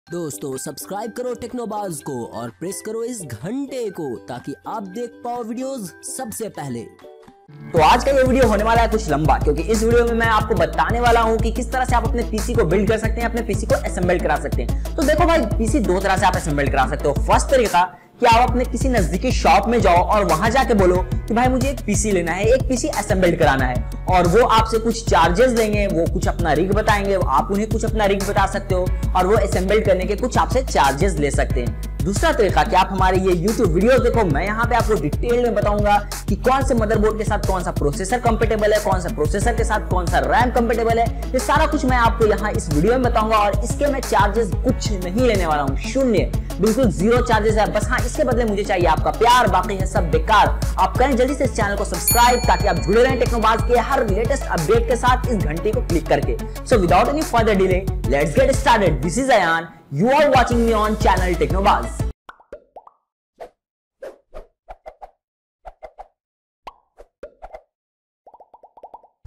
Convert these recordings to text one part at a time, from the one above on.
दोस्तों सब्सक्राइब करो टेक्नोबाज को और प्रेस करो इस घंटे को ताकि आप देख पाओ वीडियोस सबसे पहले। तो आज का ये वीडियो होने वाला है कुछ लंबा, क्योंकि इस वीडियो में मैं आपको बताने वाला हूं कि किस तरह से आप अपने पीसी को बिल्ड कर सकते हैं, अपने पीसी को असेंबल करा सकते हैं। तो देखो भाई, पीसी दो तरह से आप असेंबल करा सकते हो। फर्स्ट तरीका कि आप अपने किसी नजदीकी शॉप में जाओ और वहां जाके बोलो कि भाई मुझे एक पीसी लेना है, एक पीसी असेंबल कराना है, और वो आपसे कुछ चार्जेस लेंगे, वो कुछ अपना रिग बताएंगे, आप उन्हें कुछ अपना रिग बता सकते हो और वो असेंबल करने के कुछ आपसे चार्जेस ले सकते हैं। दूसरा तरीका कि आप हमारे ये YouTube वीडियो देखो, मैं यहाँ पे आपको डिटेल में बताऊंगा कि कौन से मदरबोर्ड के साथ कौन सा प्रोसेसर कंपेटेबल है, कौन सा प्रोसेसर के साथ कौन सा रैम कंपेटेबल है। ये सारा कुछ मैं आपको यहाँ इस वीडियो में बताऊंगा और इसके मैं चार्जेस कुछ नहीं लेने वाला हूँ, शून्य, बिल्कुल जीरो चार्जेस है। बस हाँ, इसके बदले मुझे चाहिए आपका प्यार, बाकी है सब बेकार। आप करें जल्दी से इस चैनल को सब्सक्राइब ताकि आप जुड़े रहें टेक्नोबाज के हर लेटेस्ट अपडेट के साथ इस घंटे को क्लिक करके। So without any further delay, let's get started. This is Ayaan, you are watching me on channel Technobaaz.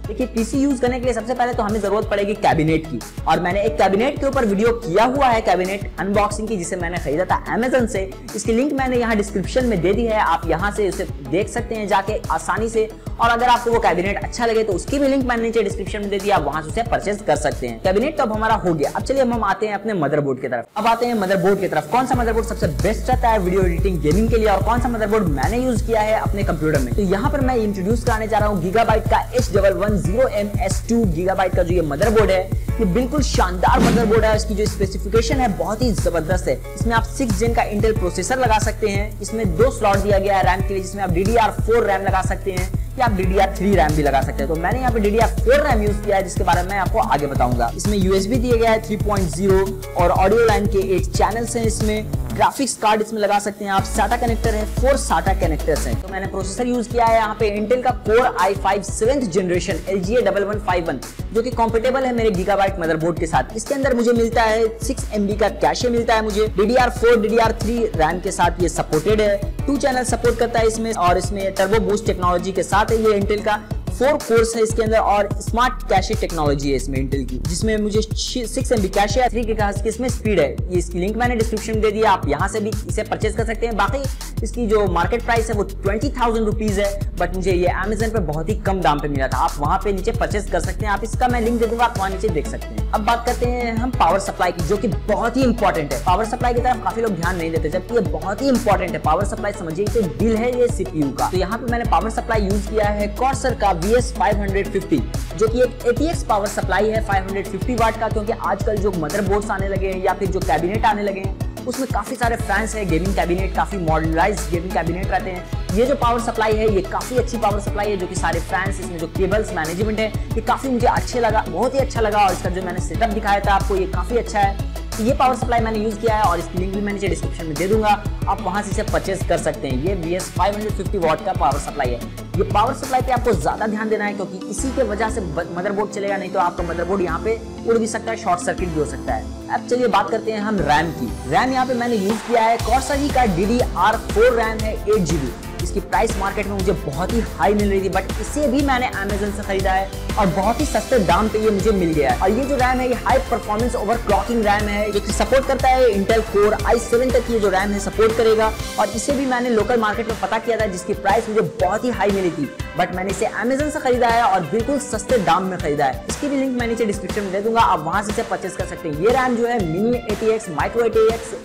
देखिए, पीसी यूज करने के लिए सबसे पहले तो हमें जरूरत पड़ेगी कैबिनेट की, और मैंने एक कैबिनेट के ऊपर वीडियो किया हुआ है, कैबिनेट अनबॉक्सिंग की, जिसे मैंने खरीदा था अमेज़न से। इसकी लिंक मैंने यहाँ डिस्क्रिप्शन में दे दी है, आप यहाँ से उसे देख सकते हैं जाके आसानी से। और अगर आपको वो कैबिनेट अच्छा लगे तो उसकी भी लिंक मैंने नीचे डिस्क्रिप्शन में दे दी, आप वहां से उसे परचेज कर सकते हैं। कैबिनेट तो अब हमारा हो गया। अब चलिए हम आते हैं अपने मदरबोर्ड की तरफ। अब आते हैं मदरबोर्ड की तरफ। कौन सा मदरबोर्ड सबसे बेस्ट रहता है वीडियो एडिटिंग गेमिंग के लिए, और कौन सा मदरबोर्ड मैंने यूज किया है अपने कंप्यूटर में। तो यहाँ पर मैं इंट्रोड्यूस कराने जा रहा हूँ गीगाबाइट का H110MS2 गीगाबाइट का जो ये मदरबोर्ड है। ये बिल्कुल शानदार मदरबोर्ड है। इसकी जो स्पेसिफिकेशन है बहुत ही जबरदस्त है। इसमें आप 6 जेन का इंटेल प्रोसेसर लगा सकते हैं। इसमें 2 स्लॉट दिया गया है रैम के लिए, जिसमें आप DDR4 रैम लगा सकते हैं या आप DDR3 रैम भी लगा सकते हैं। तो मैंने यहाँ पे DDR4 रैम यूज किया है, जिसके बारे में मैं आपको आगे बताऊंगा। इसमें USB दिया गया है 3.0 और ऑडियो लाइन के 8 चैनल्स हैं। इसमें ग्राफिक्स कार्ड इसमें लगा सकते हैं आप। SATA कनेक्टर है, 4 SATA कनेक्टर्स हैं। तो मैंने प्रोसेसर यूज किया है यहाँ पे इंटेल का Core i5 7th generation LGA 1151, जो कि कंपेटेबल है मेरे गीगाबाइट मदरबोर्ड के साथ। इसके अंदर मुझे मिलता है 6 MB का कैशे मिलता है मुझे। DDR4 DDR3 रैम के साथ ये सपोर्टेड है। 2 चैनल सपोर्ट करता है इसमें, और इसमें टर्बो बूस्ट टेक्नोलॉजी के साथ है। ये इंटेल का 4 कोर्स है इसके अंदर, और स्मार्ट कैशे टेक्नोलॉजी है इसमें इंटेल की, जिसमें मुझे 6 MB कैशे है, 3 गीगाहर्ट्ज की इसमें स्पीड है। ये इसकी लिंक मैंने डिस्क्रिप्शन में दे दी है, आप यहाँ से भी इसे परचेज कर सकते हैं। बाकी इसकी जो मार्केट प्राइस है वो 20,000 रुपीज है, बट मुझे ये अमेज़न पे बहुत ही कम दाम पे मिला था। आप वहाँ पे नीचे परचेज कर सकते हैं, आप इसका मैं लिंक दे दूंगा, आप वहाँ नीचे देख सकते हैं। अब बात करते हैं हम पावर सप्लाई की, जो कि बहुत ही इंपॉर्टेंट है। पावर सप्लाई की तरफ काफी लोग ध्यान नहीं देते, जबकि ये बहुत ही इंपॉर्टेंट है। पावर सप्लाई समझिए कि दिल है ये CPU का। तो यहाँ पे मैंने पावर सप्लाई यूज किया है Corsair का VS550, जो कि एक ATX पावर सप्लाई है 550 वाट का, क्योंकि आजकल जो मदरबोर्ड्स आने लगे हैं या फिर जो कैबिनेट आने लगे हैं उसमें काफी सारे फैंस है। गेमिंग कैबिनेट, काफी मॉडलाइज्ड गेमिंग कैबिनेट रहते हैं। ये जो पावर सप्लाई है ये काफी अच्छी पावर सप्लाई है, जो कि सारे फैंस, इसमें जो केबल्स मैनेजमेंट है ये काफी मुझे अच्छे लगा, बहुत ही अच्छा लगा। और इसका जो मैंने सेटअप दिखाया था आपको, ये काफी अच्छा है। तो ये पावर सप्लाई मैंने यूज किया है और इसकी लिंक भी मैं नीचे डिस्क्रिप्शन में दे दूंगा, आप वहां से इसे परचेज कर सकते हैं। ये VS550 वाट का पावर सप्लाई है। ये पावर सप्लाई पे आपको ज्यादा ध्यान देना है, क्योंकि इसी के वजह से मदरबोर्ड चलेगा, नहीं तो आपका मदरबोर्ड यहाँ पे उड़ भी सकता है, शॉर्ट सर्किट भी हो सकता है। अब चलिए बात करते हैं हम रैम की। रैम यहाँ पे मैंने यूज किया है Corsair का DDR4 रैम है 8 GB। इसकी प्राइस मार्केट में मुझे बहुत ही हाई मिल रही थी, बट इसे भी मैंने अमेज़न से खरीदा है और बहुत ही सस्ते दाम पे ये मुझे मिल गया है। और ये जो रैम है ये हाई परफॉर्मेंस ओवरक्लॉकिंग रैम है, जो कि सपोर्ट करता है इंटेल Core i7 तक। ये जो रैम है सपोर्ट करेगा, और इसे भी मैंने लोकल मार्केट में पता किया था, जिसकी प्राइस मुझे बहुत ही हाई मिली थी, बट मैंने इसे अमेज़न से खरीदा है और बिल्कुल सस्ते दाम में खरीदा है। इसकी भी लिंक मैं नीचे डिस्क्रिप्शन में दे दूंगा, आप वहां से इसे परचेज कर सकते हैं। ये रैम जो है मिनी ATX, माइक्रो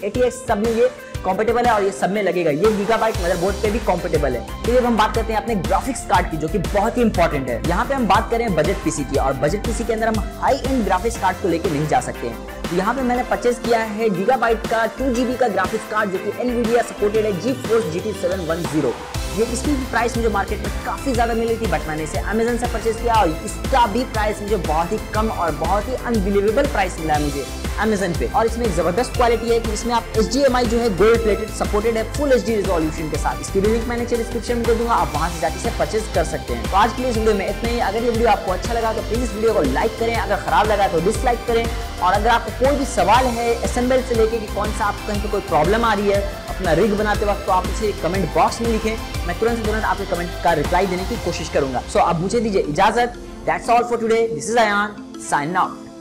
ATX सब में ये कंपेटेबल है और ये सब में लगेगा। ये गीगाबाइट मदरबोर्ड पे भी कंपेटेबल है। तो अब हम बात करते हैं अपने ग्राफिक्स कार्ड की, जो कि बहुत ही इंपॉर्टेंट है। यहाँ पे हम बात करें बजट पीसी की, और बजट पीसी के अंदर हम हाई एंड ग्राफिक्स कार्ड को लेके नहीं जा सकते हैं। तो यहाँ पे मैंने परचेज किया है गीगाबाइट का 2 GB का ग्राफिक्स कार्ड, जो कि NVIDIA सपोर्टेड है, GeForce GT 710। ये इसकी प्राइस मुझे मार्केट में काफी ज्यादा मिली थी, बट मैंने इसे अमेज़न से परचेज किया और इसका भी प्राइस मुझे बहुत ही कम और बहुत ही अनबिलीवेबल प्राइस मिला है मुझे अमेज़न पे। और इसमें एक जबरदस्त क्वालिटी है कि इसमें आप HDMI जो है गोल्ड प्लेटेड सपोर्टेड है फुल HD रिजोल्यूशन के साथ। इसकी भी लिंक मैंने नीचे डिस्क्रिप्शन में दे दूंगा, आप वहां से जाके इसे परचेज कर सकते हैं। तो आज के लिए इस वीडियो में इतना ही। अगर ये वीडियो आपको अच्छा लगा तो प्लीज इस वीडियो को लाइक करें, अगर खराब लगा तो डिसलाइक करें। और अगर आपको कोई भी सवाल है असेंबल से लेके कि कौन सा आपको कहीं पे कोई प्रॉब्लम आ रही है अपना रिग बनाते वक्त, तो आप इसे कमेंट बॉक्स में लिखें, मैं तुरंत आपके कमेंट का रिप्लाई देने की कोशिश करूंगा। सो अब मुझे दीजिए इजाजत। That's all for today. This is Ayan, sign out.